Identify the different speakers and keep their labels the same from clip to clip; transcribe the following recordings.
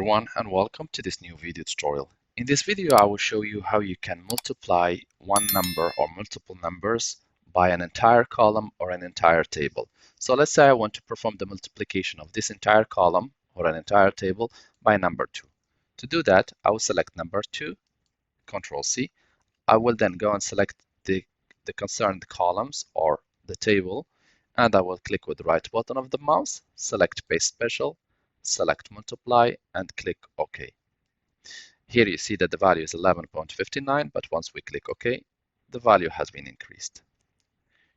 Speaker 1: everyone, and welcome to this new video tutorial. In this video, I will show you how you can multiply one number or multiple numbers by an entire column or an entire table. So let's say I want to perform the multiplication of this entire column or an entire table by number 2. To do that, I will select number 2, Control C. I will then go and select the concerned columns or the table, and I will click with the right button of the mouse, select Paste Special, select Multiply, and click OK. Here you see that the value is 11.59, but once we click OK, the value has been increased.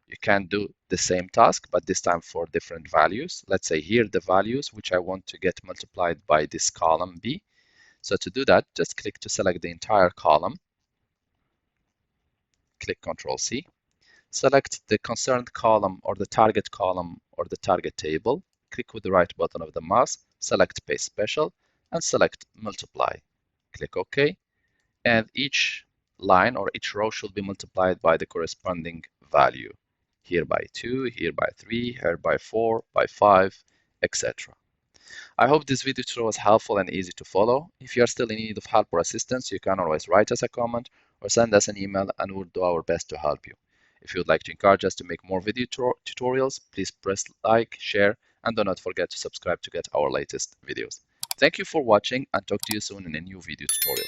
Speaker 1: You can do the same task, but this time for different values. Let's say here the values which I want to get multiplied by this column B. So to do that, just click to select the entire column, click Control C, select the concerned column or the target column or the target table, click with the right button of the mouse, select Paste Special, and select Multiply. Click OK, and each line or each row should be multiplied by the corresponding value. Here by 2, here by 3, here by 4, by 5, etc. I hope this video tutorial was helpful and easy to follow. If you are still in need of help or assistance, you can always write us a comment or send us an email, and we'll do our best to help you. If you would like to encourage us to make more video tutorials, please press like, share, and do not forget to subscribe to get our latest videos. Thank you for watching, and talk to you soon in a new video tutorial.